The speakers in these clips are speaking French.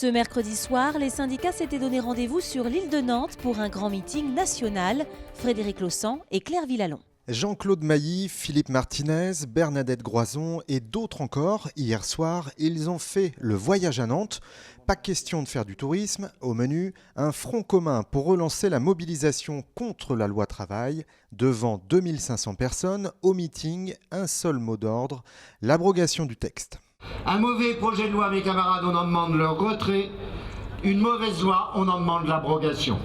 Ce mercredi soir, les syndicats s'étaient donné rendez-vous sur l'île de Nantes pour un grand meeting national. Frédéric Lossan et Claire Villalon. Jean-Claude Mailly, Philippe Martinez, Bernadette Groison et d'autres encore, hier soir, ils ont fait le voyage à Nantes. Pas question de faire du tourisme. Au menu, un front commun pour relancer la mobilisation contre la loi travail. Devant 2500 personnes, au meeting, un seul mot d'ordre, l'abrogation du texte. Un mauvais projet de loi, mes camarades, on en demande le retrait. Une mauvaise loi, on en demande l'abrogation.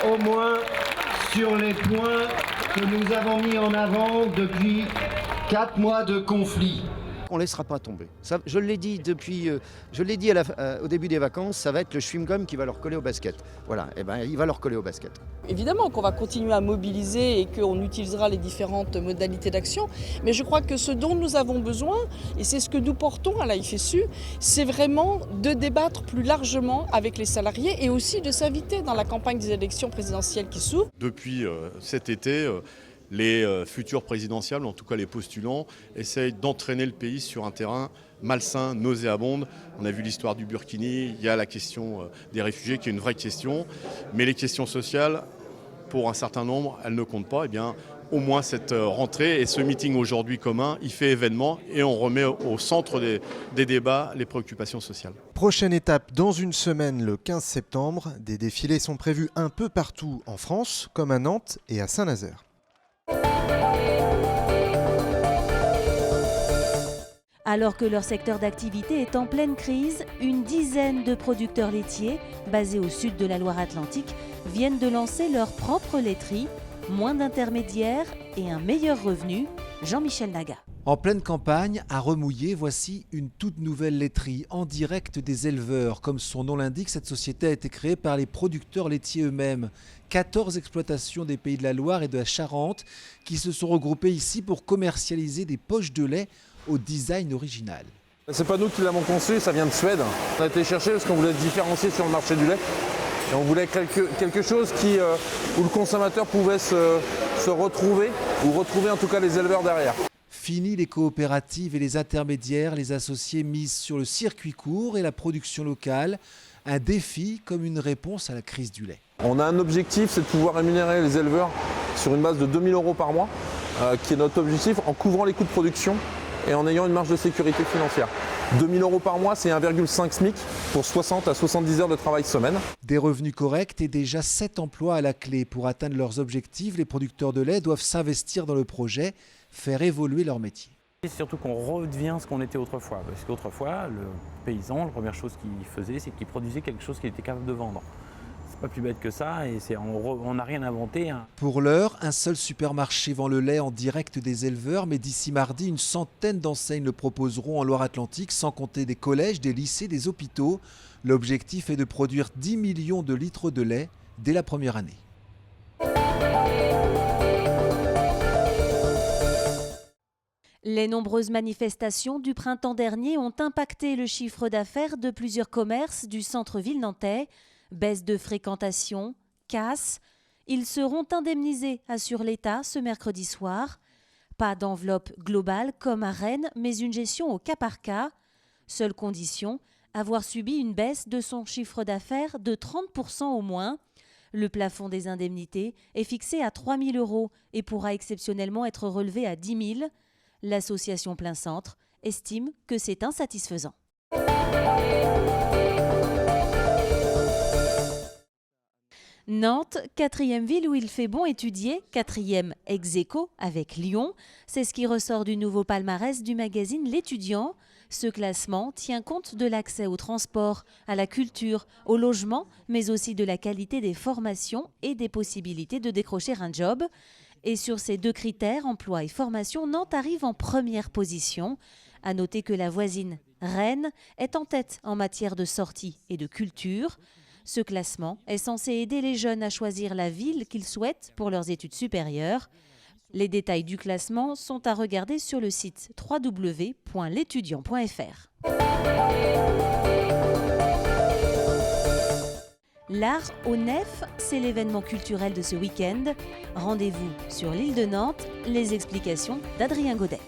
Au moins sur les points que nous avons mis en avant depuis 4 mois de conflit. On ne laissera pas tomber. Ça, je l'ai dit au début des vacances, ça va être le chewing-gum qui va leur coller au basket. Voilà, et ben, il va leur coller au basket. Évidemment qu'on va continuer à mobiliser et qu'on utilisera les différentes modalités d'action, mais je crois que ce dont nous avons besoin, et c'est ce que nous portons à la FSU, c'est vraiment de débattre plus largement avec les salariés et aussi de s'inviter dans la campagne des élections présidentielles qui s'ouvrent. Depuis cet été, les futurs présidentiables, en tout cas les postulants, essayent d'entraîner le pays sur un terrain malsain, nauséabond. On a vu l'histoire du Burkini, il y a la question des réfugiés qui est une vraie question. Mais les questions sociales, pour un certain nombre, elles ne comptent pas. Eh bien, au moins cette rentrée et ce meeting aujourd'hui commun, il fait événement et on remet au centre des débats les préoccupations sociales. Prochaine étape dans une semaine, le 15 septembre. Des défilés sont prévus un peu partout en France, comme à Nantes et à Saint-Nazaire. Alors que leur secteur d'activité est en pleine crise, une dizaine de producteurs laitiers, basés au sud de la Loire-Atlantique, viennent de lancer leur propre laiterie, moins d'intermédiaires et un meilleur revenu. Jean-Michel Naga. En pleine campagne, à Remouillé, voici une toute nouvelle laiterie en direct des éleveurs. Comme son nom l'indique, cette société a été créée par les producteurs laitiers eux-mêmes. 14 exploitations des Pays de la Loire et de la Charente qui se sont regroupées ici pour commercialiser des poches de lait au design original. C'est pas nous qui l'avons conçu, ça vient de Suède. On a été chercher parce qu'on voulait se différencier sur le marché du lait. Et on voulait quelque chose où le consommateur pouvait se retrouver, ou retrouver en tout cas les éleveurs derrière. Fini les coopératives et les intermédiaires, les associés misent sur le circuit court et la production locale. Un défi comme une réponse à la crise du lait. On a un objectif, c'est de pouvoir rémunérer les éleveurs sur une base de 2 000 € par mois, qui est notre objectif, en couvrant les coûts de production et en ayant une marge de sécurité financière. 2 000 € par mois, c'est 1,5 SMIC pour 60 à 70 heures de travail semaine. Des revenus corrects et déjà 7 emplois à la clé. Pour atteindre leurs objectifs, les producteurs de lait doivent s'investir dans le projet, faire évoluer leur métier. C'est surtout qu'on redevient ce qu'on était autrefois. Parce qu'autrefois, le paysan, la première chose qu'il faisait, c'est qu'il produisait quelque chose qu'il était capable de vendre. C'est pas plus bête que ça et on n'a rien inventé. Pour l'heure, un seul supermarché vend le lait en direct des éleveurs, mais d'ici mardi, une centaine d'enseignes le proposeront en Loire-Atlantique, sans compter des collèges, des lycées, des hôpitaux. L'objectif est de produire 10 millions de litres de lait dès la première année. Les nombreuses manifestations du printemps dernier ont impacté le chiffre d'affaires de plusieurs commerces du centre-ville nantais. Baisse de fréquentation, casse. Ils seront indemnisés, assure l'État ce mercredi soir. Pas d'enveloppe globale comme à Rennes, mais une gestion au cas par cas. Seule condition, avoir subi une baisse de son chiffre d'affaires de 30% au moins. Le plafond des indemnités est fixé à 3 000 € et pourra exceptionnellement être relevé à 10 000. L'association Plein Centre estime que c'est insatisfaisant. Nantes, 4e ville où il fait bon étudier, 4e ex-aequo avec Lyon. C'est ce qui ressort du nouveau palmarès du magazine L'Étudiant. Ce classement tient compte de l'accès au transport, à la culture, au logement, mais aussi de la qualité des formations et des possibilités de décrocher un job. Et sur ces deux critères, emploi et formation, Nantes arrive en première position. À noter que la voisine, Rennes, est en tête en matière de sortie et de culture. Ce classement est censé aider les jeunes à choisir la ville qu'ils souhaitent pour leurs études supérieures. Les détails du classement sont à regarder sur le site www.letudiant.fr. L'art au Nef, c'est l'événement culturel de ce week-end. Rendez-vous sur l'île de Nantes. Les explications d'Adrien Godet.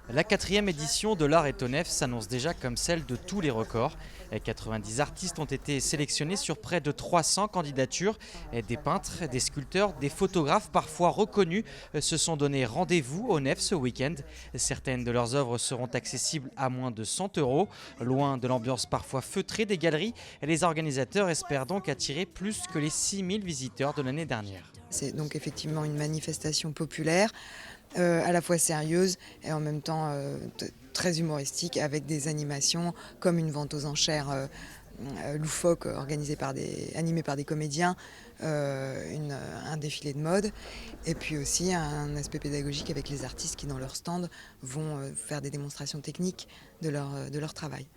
La 4e édition de l'Art est au Nef s'annonce déjà comme celle de tous les records. 90 artistes ont été sélectionnés sur près de 300 candidatures. Des peintres, des sculpteurs, des photographes parfois reconnus se sont donné rendez-vous au Nef ce week-end. Certaines de leurs œuvres seront accessibles à moins de 100 €. Loin de l'ambiance parfois feutrée des galeries, les organisateurs espèrent donc attirer plus que les 6000 visiteurs de l'année dernière. C'est donc effectivement une manifestation populaire, à la fois sérieuse et en même temps très humoristique, avec des animations comme une vente aux enchères loufoque animée par des comédiens, un défilé de mode et puis aussi un aspect pédagogique avec les artistes qui dans leur stand vont faire des démonstrations techniques de leur travail.